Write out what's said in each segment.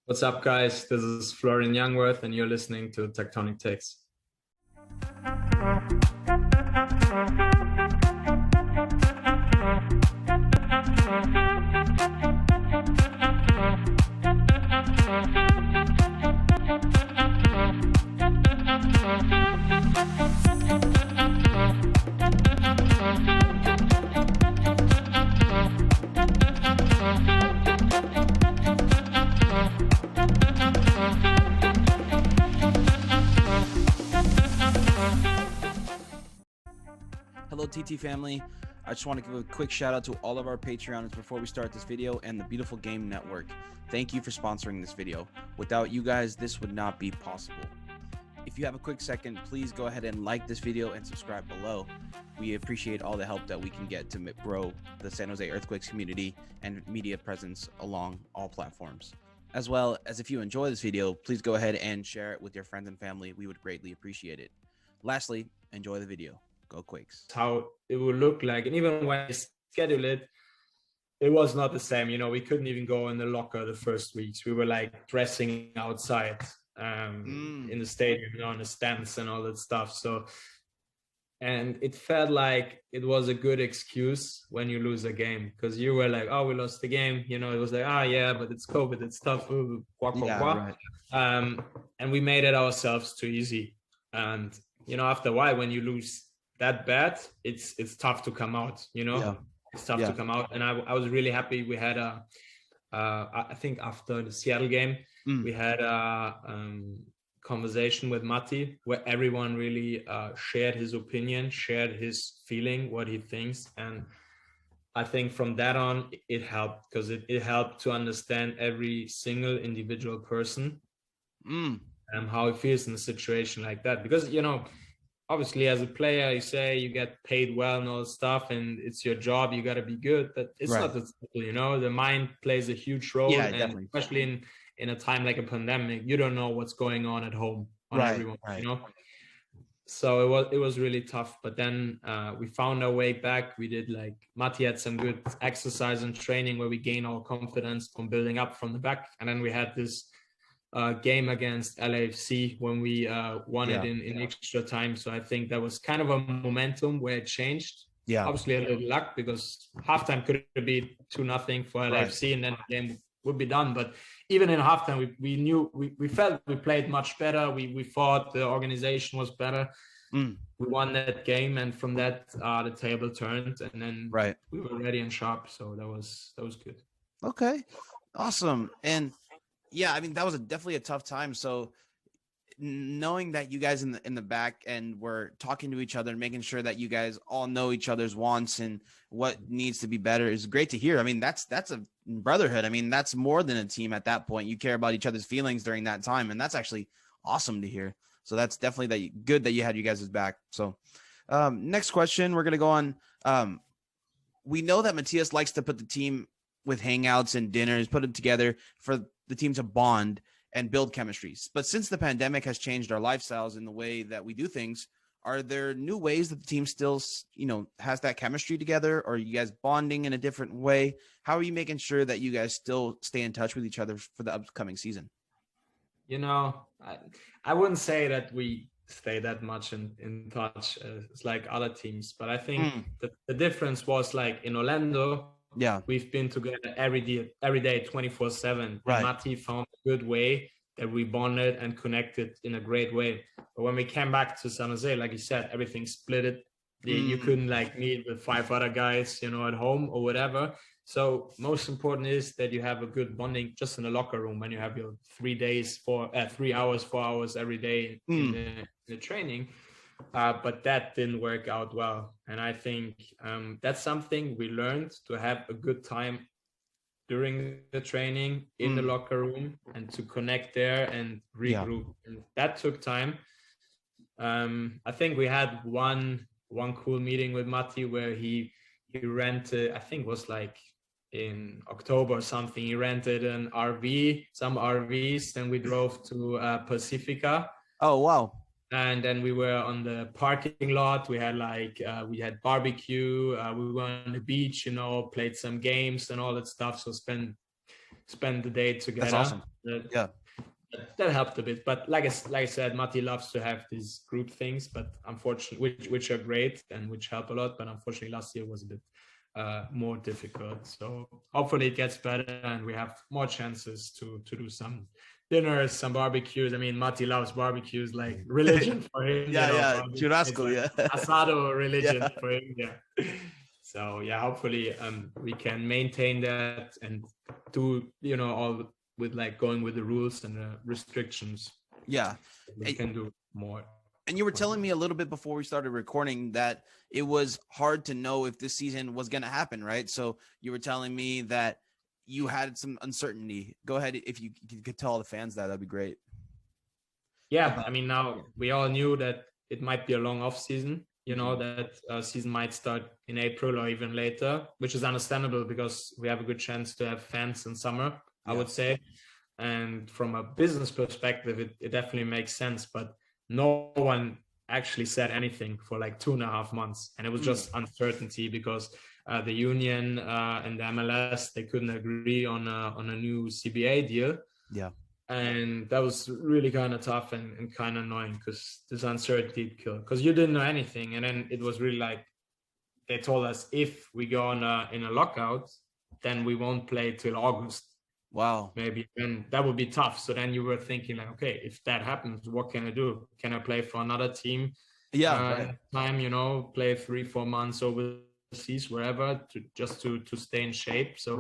What's up, guys? This is Florian Jungwirth, and you're listening to Tectonic Takes. Hello TT family, I just want to give a quick shout out to all of our Patreons before we start this video and the Beautiful Game Network. Thank you for sponsoring this video. Without you guys, this would not be possible. If you have a quick second, please go ahead and like this video and subscribe below. We appreciate all the help that we can get to grow the San Jose Earthquakes community and media presence along all platforms. As well as if you enjoy this video, please go ahead and share it with your friends and family. We would greatly appreciate it. Lastly, enjoy the video. Go Quakes. How it would look like, and even when we schedule it, it was not the same. You know, we couldn't even go in the locker the first weeks. We were like dressing outside in the stadium, you know, on the stands and all that stuff. So, and it felt like it was a good excuse when you lose a game, because you were like, oh, we lost the game. You know, it was like, oh yeah, but it's COVID, it's tough. Right. And we made it ourselves too easy. And you know, after a while, when you lose that bad, it's tough to come out, you know. It's tough to come out. And I was really happy we had I think after the Seattle game, we had a conversation with Matti where everyone really shared his opinion, shared his feeling, what he thinks. And I think from that on, it helped, because it helped to understand every single individual person and how he feels in a situation like that. Because, you know, obviously as a player, you say you get paid well and all that stuff, and it's your job, you got to be good, but it's not that simple, you know. The mind plays a huge role, and definitely. Especially in a time like a pandemic, you don't know what's going on at home on everyone, you know. So it was really tough, but then we found our way back. We did, like, Matti had some good exercise and training where we gained our confidence from building up from the back, and then we had this game against LAFC when we won it in extra time. So I think that was kind of a momentum where it changed. Obviously a little luck, because halftime could be 2-0 for LAFC, and then the game would be done. But even in halftime, we knew, we felt we played much better. We thought the organization was better. We won that game, and from that the table turned, and then we were ready and sharp. So that was good. Okay, awesome. And yeah, I mean, that was definitely a tough time. So knowing that you guys in the back end were talking to each other and making sure that you guys all know each other's wants and what needs to be better is great to hear. I mean, that's a brotherhood. I mean, that's more than a team at that point. You care about each other's feelings during that time, and that's actually awesome to hear. So that's definitely good that you had you guys' back. So next question, we're going to go on. We know that Matthias likes to put the team with hangouts and dinners, put them together for the team to bond and build chemistries. But since the pandemic has changed our lifestyles in the way that we do things, are there new ways that the team still, you know, has that chemistry together? Or are you guys bonding in a different way? How are you making sure that you guys still stay in touch with each other for the upcoming season? You know, I wouldn't say that we stay that much in touch as like other teams, but I think the difference was, like, in Orlando, we've been together every day 24/7. Matti found a good way that we bonded and connected in a great way. But when we came back to San Jose, like you said, everything splitted. You couldn't, like, meet with 5 other guys, you know, at home or whatever. So most important is that you have a good bonding just in the locker room when you have your 3 hours, 4 hours every day in the training. But that didn't work out well. And I think that's something we learned, to have a good time during the training in the locker room and to connect there and regroup. And that took time. I think we had one cool meeting with Matti where he rented, I think it was like in October or something, he rented some RVs, then we drove to Pacifica. Oh, wow. And then we were on the parking lot. We had we had barbecue. We were on the beach, you know, played some games and all that stuff. So spend the day together. That's awesome. That helped a bit. But like I said, Matti loves to have these group things, but unfortunately, which are great and which help a lot. But unfortunately, last year was a bit more difficult. So hopefully it gets better and we have more chances to do some dinners, some barbecues. I mean, Matti loves barbecues, like religion for him. Churrasco, like asado religion for him. Yeah. So yeah, hopefully we can maintain that and do all with like going with the rules and the restrictions. Yeah, we can do more. And you were telling me a little bit before we started recording that it was hard to know if this season was going to happen, right? So you were telling me that you had some uncertainty. Go ahead. If you could tell the fans that'd be great. Yeah. I mean, now we all knew that it might be a long off season, that season might start in April or even later, which is understandable because we have a good chance to have fans in summer, I would say. And from a business perspective, it definitely makes sense, but no one actually said anything for like 2.5 months. And it was just uncertainty because the union and the MLS, they couldn't agree on a new CBA deal. Yeah. And that was really kind of tough and kind of annoying because this uncertainty killed, because you didn't know anything. And then it was really like, they told us if we go in a lockout, then we won't play till August. Wow. Maybe, and that would be tough. So then you were thinking like, okay, if that happens, what can I do? Can I play for another team? Time, play 3-4 months overseas, wherever, to stay in shape. So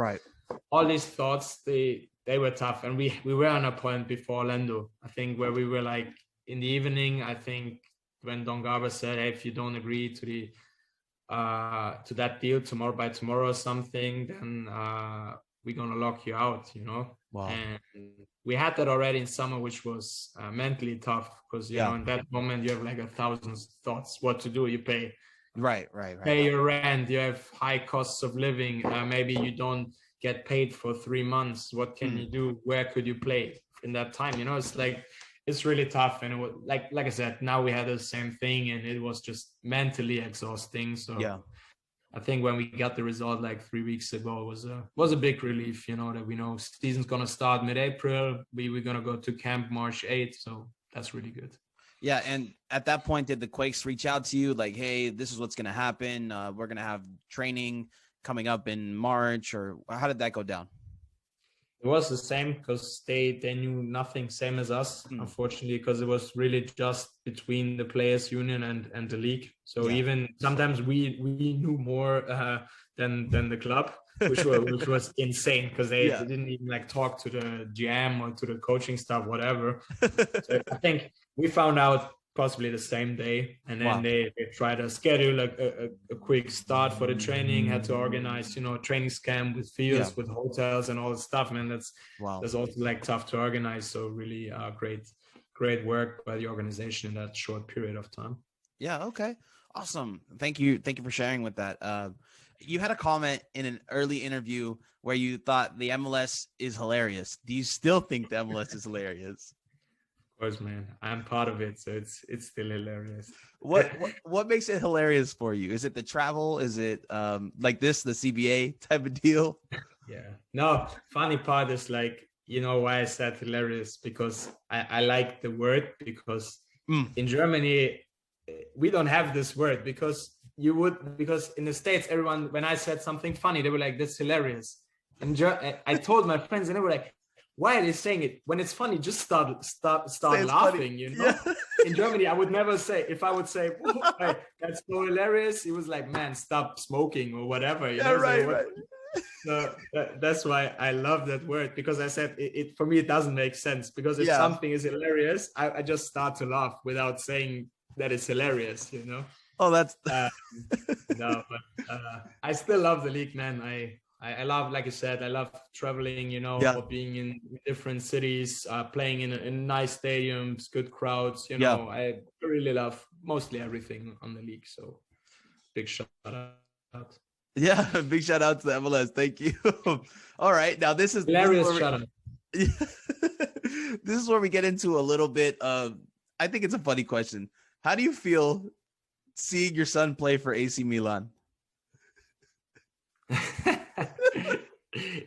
all these thoughts, they were tough. And we were on a point before Orlando, I think, where we were like in the evening, I think, when Don Garber said, hey, if you don't agree to that deal by tomorrow or something, then we're going to lock you out, Wow. And we had that already in summer, which was mentally tough because, in that moment you have like 1,000 thoughts what to do. You pay your rent, you have high costs of living. Maybe you don't get paid for 3 months. What can you do? Where could you play in that time? It's like, it's really tough. And it was like I said, now we had the same thing and it was just mentally exhausting. So I think when we got the result like 3 weeks ago, was a big relief, that we know season's going to start mid-April. We're going to go to camp March 8th. So that's really good. Yeah. And at that point, did the Quakes reach out to you like, hey, this is what's going to happen? We're going to have training coming up in March, or how did that go down? It was the same because they knew nothing, same as us, unfortunately, because it was really just between the players union and the league. So even sometimes we knew more than the club, which was insane because they didn't even like talk to the GM or to the coaching staff, whatever. So I think we found out possibly the same day, and then they tried to schedule a quick start for the training, had to organize training camp with fields, with hotels and all the stuff, man. That's also like tough to organize. So really great work by the organization in that short period of time. Okay, awesome. Thank you for sharing with that. You had a comment in an early interview where you thought the MLS is hilarious. Do you still think the MLS is hilarious? Of course, man. I'm part of it, so it's still hilarious. What makes it hilarious for you? Is it the travel? Is it like the CBA type of deal? Yeah. No, funny part is like, why I said hilarious, because I like the word, because in Germany we don't have this word, because in the States, everyone, when I said something funny, they were like, that's hilarious. And I told my friends and they were like, why are they saying it? When it's funny, just start laughing, In Germany, I would never say, if I would say, hey, that's so hilarious, it was like, man, stop smoking or whatever. Right. So that's why I love that word, because I said it for me, it doesn't make sense, because if something is hilarious, I just start to laugh without saying that it's hilarious, Oh, that's no, but I still love the league, man. I love, like I said, I love traveling, being in different cities, playing in nice stadiums, good crowds, I really love mostly everything on the league. So big shout out. Yeah, big shout out to the MLS. Thank you. All right. Now this is hilarious shout out. This is where we get into a little bit of, I think it's a funny question. How do you feel seeing your son play for AC Milan?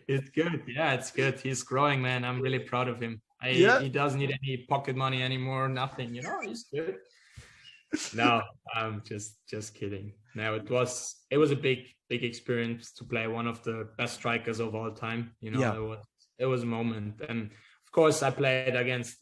It's good. Yeah, it's good. He's growing, man. I'm really proud of him. Yeah. He doesn't need any pocket money anymore. Nothing. He's good. No, I'm just kidding. No, it was a big experience to play one of the best strikers of all time. It was a moment, and of course I played against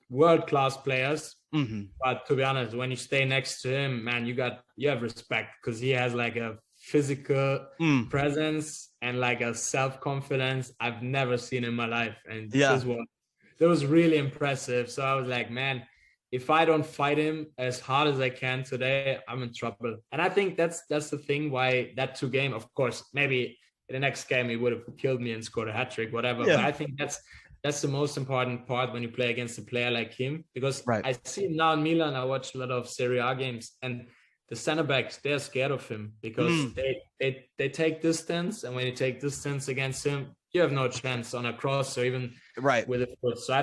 world class players. Mm-hmm. But to be honest, when you stay next to him, man, you have respect because he has like a physical presence and like a self-confidence I've never seen in my life, and that was really impressive. So I was like, man, if I don't fight him as hard as I can today, I'm in trouble. And I think that's the thing why that 2 game, of course, maybe in the next game he would have killed me and scored a hat trick, whatever. Yeah. But I think that's the most important part when you play against a player like him, because I see him now in Milan. I watch a lot of Serie A games, and the center backs, they're scared of him because they take distance, and when you take distance against him, you have no chance on a cross or even with a foot. So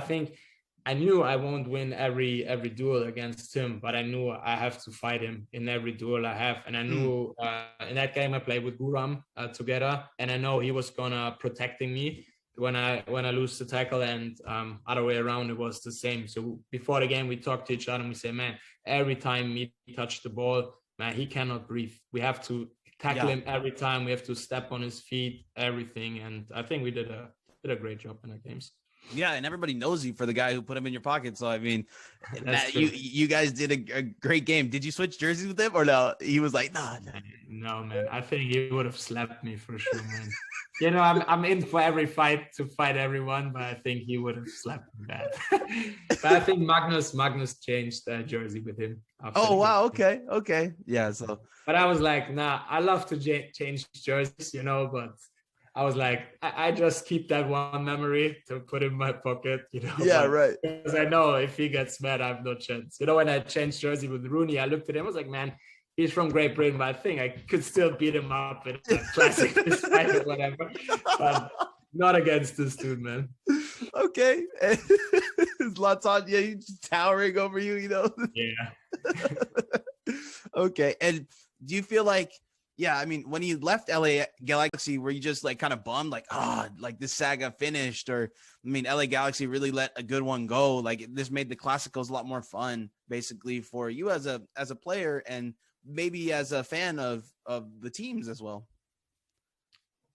I knew I won't win every duel against him, but I knew I have to fight him in every duel I have. And I knew in that game I played with Guram together, and I know he was gonna protecting me when I lose the tackle, and other way around it was the same. So before the game we talked to each other and we say, man, every time he touched the ball, man, he cannot breathe. We have to tackle him every time. We have to step on his feet, everything. And I think we did a great job in the games. Yeah, and everybody knows you for the guy who put him in your pocket. So I mean, you guys did a great game. Did you switch jerseys with him or no? He was like, nah. No, man. I think he would have slapped me for sure, man. I'm in for every fight to fight everyone, but I think he would have slapped me bad. But I think Magnus changed jersey with him. Oh wow, okay, yeah. So, but I was like, nah, I love to change jerseys, but I was like, I just keep that one memory to put in my pocket, Yeah, right. Because I know if he gets mad, I have no chance. When I changed jersey with Rooney, I looked at him, I was like, man, he's from Great Britain, but I think I could still beat him up in a classic fight or whatever. But not against this dude, man. Okay. Latanya, he's just towering over you, Yeah. Okay. And do you feel like, I mean, when you left LA Galaxy, were you just like kind of bummed, like, like this saga finished? Or, I mean, LA Galaxy really let a good one go. Like this made the Classicals a lot more fun, basically, for you as a player and maybe as a fan of the teams as well.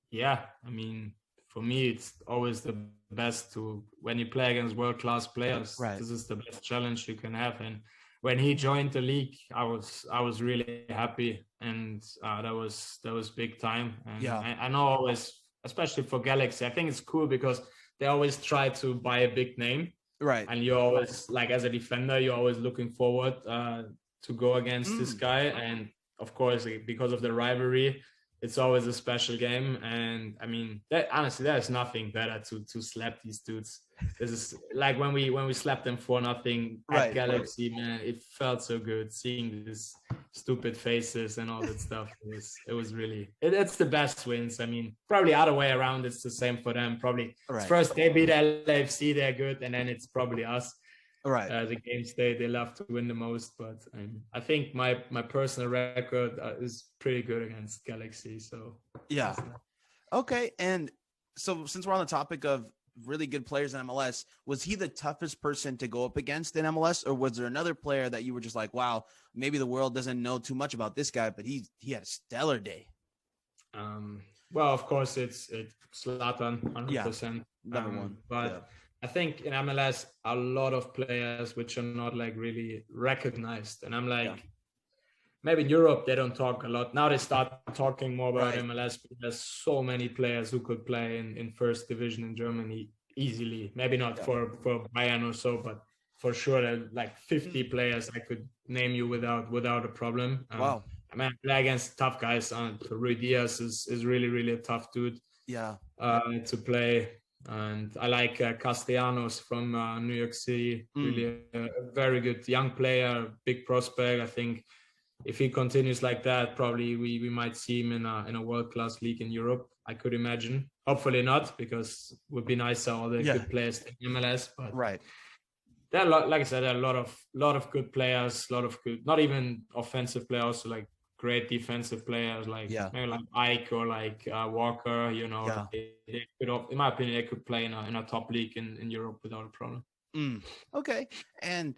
Yeah, I mean, for me, it's always the best when you play against world-class players. Right. This is the best challenge you can have. And when he joined the league, I was really happy, and that was big time. And I know always, especially for Galaxy, I think it's cool because they always try to buy a big name. Right. And you're always, like, as a defender, you're always looking forward to go against this guy. And of course, because of the rivalry, it's always a special game. And I mean, honestly, there's nothing better to slap these dudes. This is like when we slapped them 4-0 at Galaxy, man. It felt so good seeing these stupid faces and all that stuff. It was really, it's the best wins. I mean, probably other way around, it's the same for them. Probably first they beat LAFC, they're good, and then it's probably us. Right. The games they love to win the most, but I think my personal record is pretty good against Galaxy. So yeah. Okay. And so since we're on the topic of really good players in MLS, was he the toughest person to go up against in MLS, or was there another player that you were just like, wow, maybe the world doesn't know too much about this guy, but he had a stellar day? Well, of course it's Zlatan, 100%. Number one. But I think in MLS, a lot of players which are not like really recognized. And I'm like, maybe in Europe, they don't talk a lot. Now they start talking more about MLS, but there's so many players who could play in first division in Germany easily. Maybe not for Bayern or so, but for sure, there are like 50 players I could name you without a problem. Wow. I mean, I play against tough guys. Rui Diaz is really, really a tough dude to play. And I like Castellanos from New York City, really a very good young player, big prospect. I think if he continues like that, probably we might see him in a world-class league in Europe, I could imagine. Hopefully not, because it would be nicer all the good players in MLS. But there are like I said, there are a lot of good players, a lot of good, not even offensive players, also like great defensive players like Yeah. maybe like Ike or like Walker. You know, Yeah. they could, in my opinion, they could play in a top league in Europe without a problem. Okay. And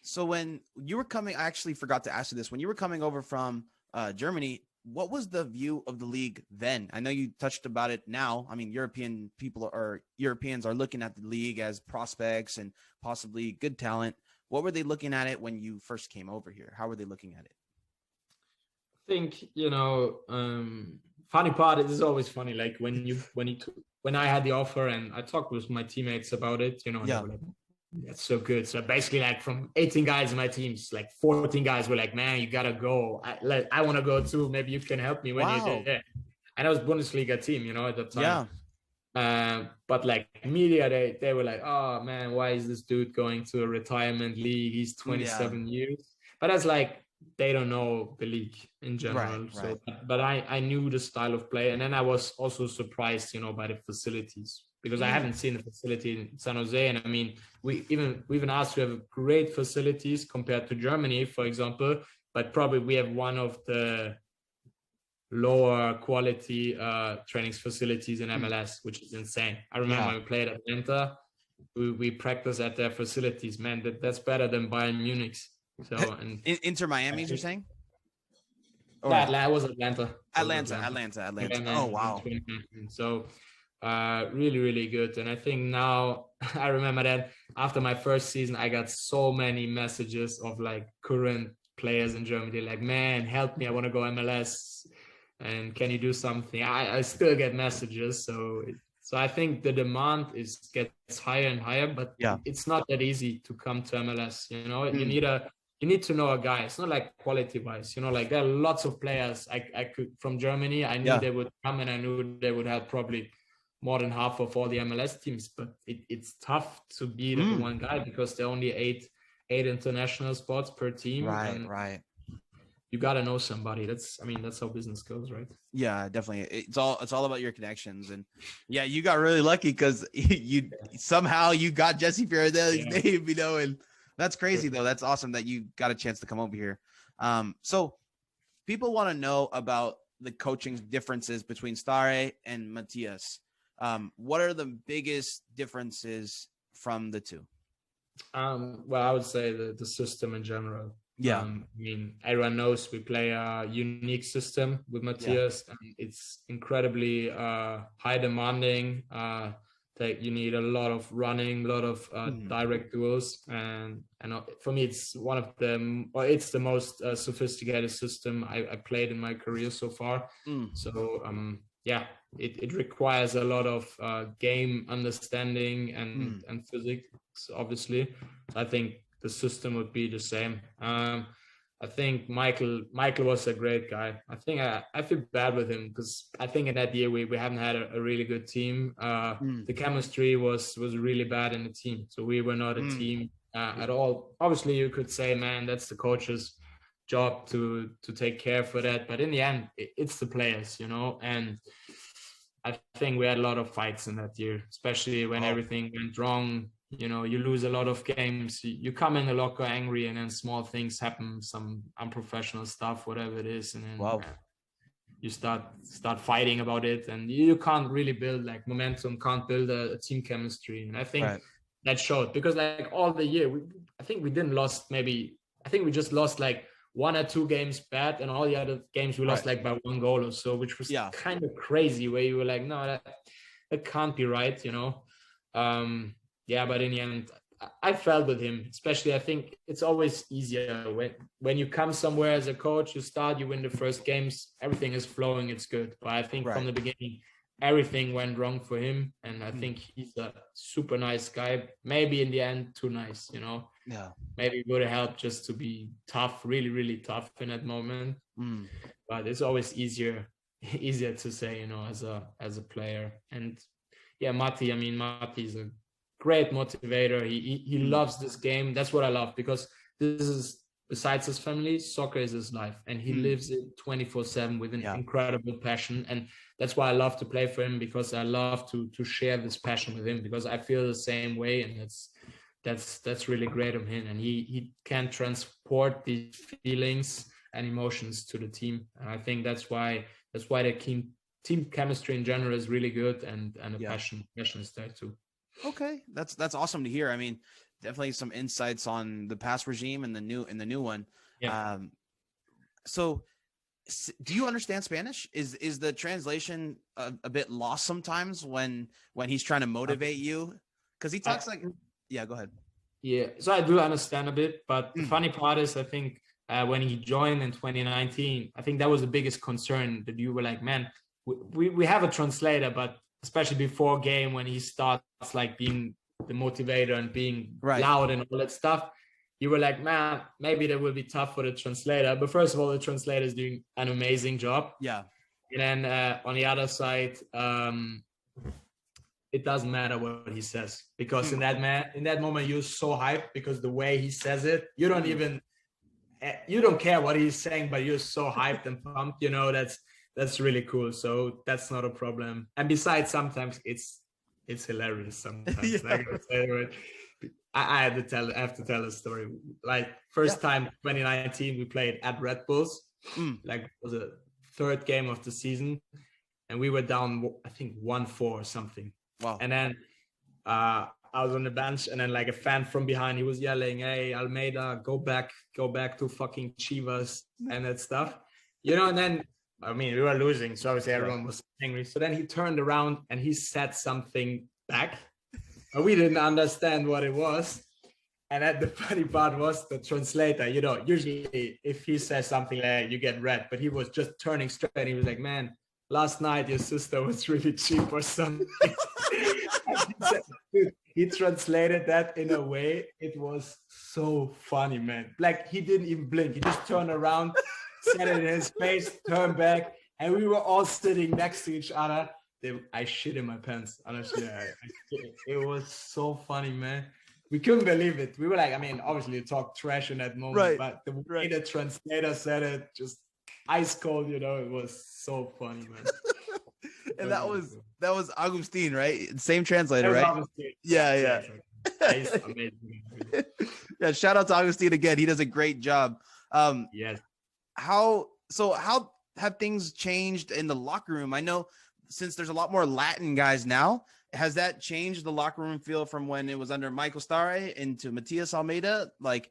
so when you were coming, I actually forgot to ask you this. When you were coming over from Germany, what was the view of the league then? I know you touched about it now. I mean, Europeans are looking at the league as prospects and possibly good talent. What were they looking at it when you first came over here? How were they looking at it? I think, you know, funny part, it is always funny. Like when I had the offer and I talked with my teammates about it, you know, and they were like, that's so good. So basically, like from 18 guys in my teams, like 14 guys were like, man, you gotta go. I want to go too. Maybe you can help me when you're there. And I was Bundesliga team, you know, at the time. But like media, they were like, oh man, why is this dude going to a retirement league? He's 27 years. But that's like, they don't know the league in general. Right. So, but I knew the style of play. And then I was also surprised, you know, by the facilities, because I haven't seen the facility in San Jose. And I mean, we even asked to have great facilities compared to Germany, for example, but probably we have one of the lower quality training facilities in MLS, which is insane. I remember we played at Atlanta, we practiced at their facilities. Man, that's better than Bayern Munich's. So, and Inter Miami's, you're saying? That was Atlanta. Atlanta. Oh, wow. So really, really good. And I think now, I remember that after my first season, I got so many messages of like current players in Germany. They're like, man, help me, I want to go MLS, and can you do something? I still get messages. So I think the demand gets higher and higher, but it's not that easy to come to MLS. You know, you need to know a guy. It's not like quality wise, you know, like there are lots of players I could from Germany. I knew they would come, and I knew they would help probably more than half of all the MLS teams, but it's tough to be the one guy, because there are only eight international spots per team. Right. You got to know somebody. That's how business goes, right? Yeah, definitely. It's all about your connections. And you got really lucky because you somehow you got Jesse Fioranelli's name, you know, and that's crazy though. That's awesome that you got a chance to come over here. So people want to know about the coaching differences between Stare and Matthias. What are the biggest differences from the two? Well, I would say the system in general. I mean, everyone knows we play a unique system with Matthias, and it's incredibly high demanding. That you need a lot of running, a lot of direct duels, and for me, it's one of them, or it's the most sophisticated system I played in my career so far. So it requires a lot of game understanding and physics, obviously. So I think the system would be the same. I think Michael was a great guy. I think I feel bad with him, because I think in that year we haven't had a really good team. The chemistry was really bad in the team, so we were not a team at all. Obviously, you could say, man, that's the coach's job to take care for that, but in the end, it's the players, you know. And I think we had a lot of fights in that year, especially when everything went wrong. You know, you lose a lot of games. You come in the locker angry, and then small things happen, some unprofessional stuff, whatever it is, and then you start fighting about it, and you can't really build like momentum, can't build a team chemistry. And I think that showed, because like all the year, I think we just lost like 1 or 2 games bad, and all the other games we lost like by 1 goal or so, which was kind of crazy, where you were like, no, that can't be right, you know. But in the end, I felt with him, especially. I think it's always easier when you come somewhere as a coach, you win the first games, everything is flowing, it's good. But I think from the beginning, everything went wrong for him, and I think he's a super nice guy. Maybe in the end, too nice, you know. Maybe it would have helped just to be tough, really, really tough in that moment. But it's always easier to say, you know, as a player. And Mati's a great motivator. He loves this game. That's what I love, because this is, besides his family, soccer is his life, and he lives it 24/7 with an incredible passion. And that's why I love to play for him, because I love to share this passion with him, because I feel the same way, and that's really great of him. And he can transport these feelings and emotions to the team. And I think that's why the team chemistry in general is really good, and the passion is there too. Okay, that's awesome to hear. I mean, definitely some insights on the past regime and the new one. Yeah. So do you understand Spanish? Is the translation a bit lost sometimes when he's trying to motivate you? Because he talks like, yeah, go ahead. Yeah, so I do understand a bit, but the funny part is, I think when he joined in 2019, I think that was the biggest concern, that you were like, man, we have a translator, but especially before game, when he starts like being the motivator and being loud and all that stuff, you were like, man, maybe that will be tough for the translator. But first of all, the translator is doing an amazing job. Yeah. And then on the other side, it doesn't matter what he says, because in that moment, you're so hyped because the way he says it, you don't care what he's saying, but you're so hyped and pumped, you know, that's really cool. So that's not a problem. And besides, sometimes it's hilarious sometimes. I have to tell a story. Like first time 2019, we played at Red Bulls. Like it was a third game of the season, and we were down, I think 1-4 or something. Wow. And then I was on the bench, and then like a fan from behind, he was yelling, "Hey, Almeida, go back to fucking Chivas," and that stuff, you know. And then, I mean, we were losing, so obviously everyone was angry. So then he turned around and he said something back, but we didn't understand what it was. And then the funny part was the translator, you know, usually if he says something like, you get red, but he was just turning straight and he was like, "Man, last night your sister was really cheap or something." Dude, he translated that in a way, it was so funny, man. Like he didn't even blink. He just turned around, said it in his face, turned back, and we were all sitting next to each other. I shit in my pants, honestly. It was so funny, man. We couldn't believe it. We were like, I mean, obviously you talk trash in that moment, but the way the translator said it, just ice cold, you know, it was so funny, man. And that was Agustin, right? Same translator, right? Augustine. Yeah. He's amazing. Yeah, shout out to Agustin again. He does a great job. Yes. How have things changed in the locker room? I know since there's a lot more Latin guys now, has that changed the locker room feel from when it was under Michael Starre into Matias Almeida? Like,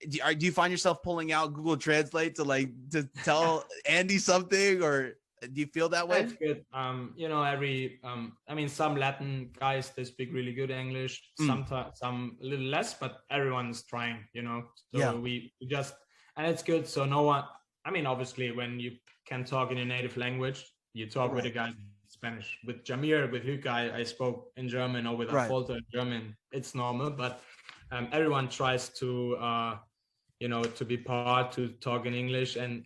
do you find yourself pulling out Google Translate to tell Andy something, or do you feel that way? That's good. You know, I mean, some Latin guys, they speak really good English, sometimes some a little less, but everyone's trying, you know. So we just, and it's good. So no one, I mean, obviously when you can talk in your native language, you talk with a guy in Spanish. With Jamir, with Huka, I spoke in German, or with Afolter in German. It's normal, but everyone tries to, you know, to be part, to talk in English, and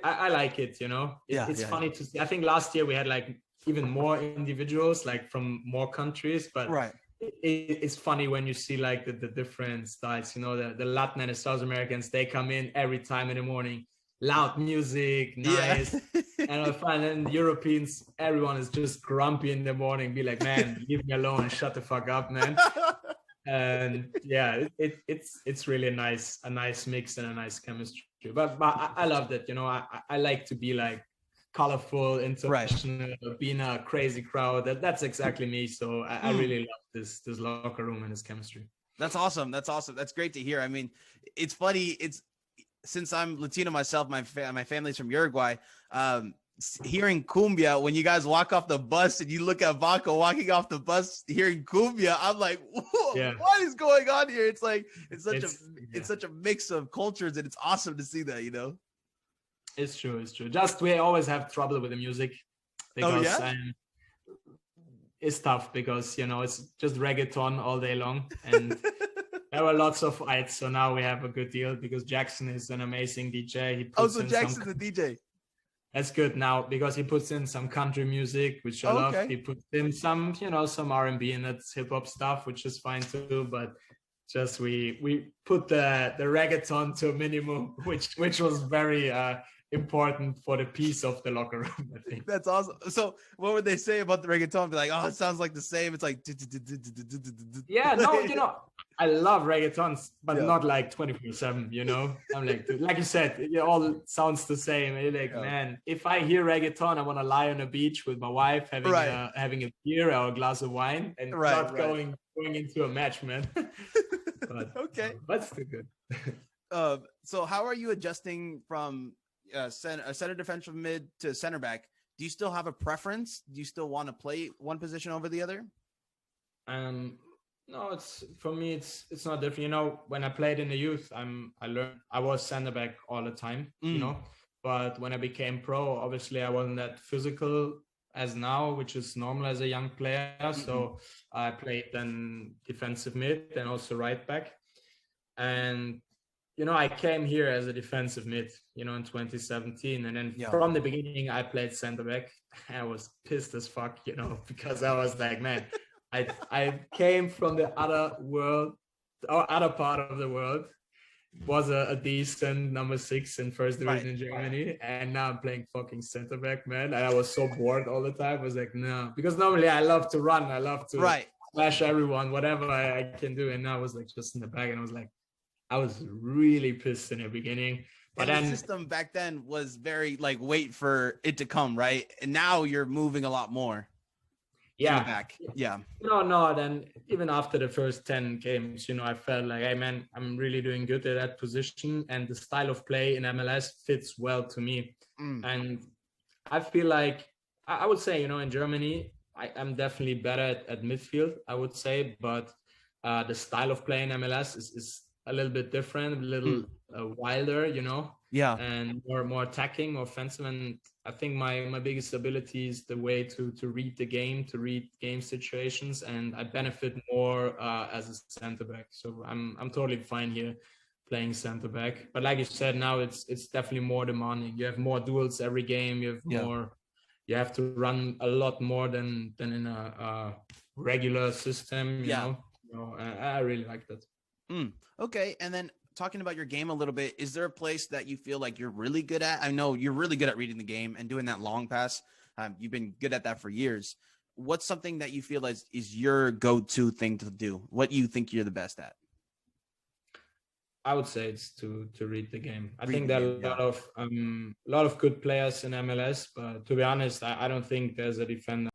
I like it, you know. It's funny to see. I think last year we had like even more individuals, like from more countries, but it's funny when you see like the different styles, you know, the Latin and the South Americans, they come in every time in the morning, loud music, nice. And I find then the Europeans, everyone is just grumpy in the morning, be like, "Man, leave me alone and shut the fuck up, man." And it's really a nice mix and a nice chemistry. But I love that, you know. I like to be like colorful, international, being a crazy crowd. That's exactly me. So I really love this locker room and this chemistry. That's awesome. That's great to hear. I mean, it's funny. It's, since I'm Latino myself, my family's from Uruguay. Hearing cumbia when you guys walk off the bus and you look at Vaca walking off the bus, hearing cumbia, I'm like, whoa, what is going on here? It's like it's such a mix of cultures, and it's awesome to see that, you know. It's true. Just we always have trouble with the music because it's tough because, you know, it's just reggaeton all day long, and there were lots of fights. So now we have a good deal because Jackson is an amazing DJ. He puts so Jackson's a DJ. That's good now because he puts in some country music, which I love. He puts in some, you know, some R&B and that's hip hop stuff, which is fine too. But just we put the reggaeton to a minimum, which was very important for the peace of the locker room, I think. That's awesome. So what would they say about the reggaeton? Be like, oh, it sounds like the same. It's like, yeah, no, I love reggaetons, but not like 24/7, I'm like, dude, like you said, it all sounds the same. And you're like, man, if I hear reggaeton, I want to lie on a beach with my wife, having a beer or a glass of wine, and not going into a match, man. But, okay, that's still good. So how are you adjusting from center defensive mid to center back? Do you still have a preference? Do you still want to play one position over the other? No, for me, it's not different. When I played in the youth, I was center back all the time, but when I became pro, obviously I wasn't that physical as now, which is normal as a young player. So I played then defensive mid and also right back. And I came here as a defensive mid, in 2017. And then from the beginning, I played center back. I was pissed as fuck, because I was like, man, I came from the other part of the world, was a decent number 6 in first division in Germany. And now I'm playing fucking center back, man. And I was so bored all the time. I was like, no, because normally I love to run. I love to smash everyone, whatever I can do. And now I was like just in the back, and I was like, I was really pissed in the beginning. But then the system back then was very like, wait for it to come, right? And now you're moving a lot more. Yeah. Back. Yeah. No. Then even after the first 10 games, I felt like, hey man, I'm really doing good at that position, and the style of play in MLS fits well to me. And I feel like I would say, in Germany, I'm definitely better at midfield, I would say, but the style of play in MLS is a little bit different, a little wilder, and more attacking, more offensive. And I think my biggest ability is the way to read the game, to read game situations, and I benefit more as a center back. So I'm totally fine here playing center back. But like you said, now it's definitely more demanding. You have more duels every game. You have more. You have to run a lot more than in a regular system. You know, I really like that. Okay, and then talking about your game a little bit, is there a place that you feel like you're really good at? I know you're really good at reading the game and doing that long pass. You've been good at that for years. What's something that you feel is your go-to thing to do? What you think you're the best at? I would say it's to read the game. I think there are a lot of good players in MLS, but to be honest, I don't think there's a defender.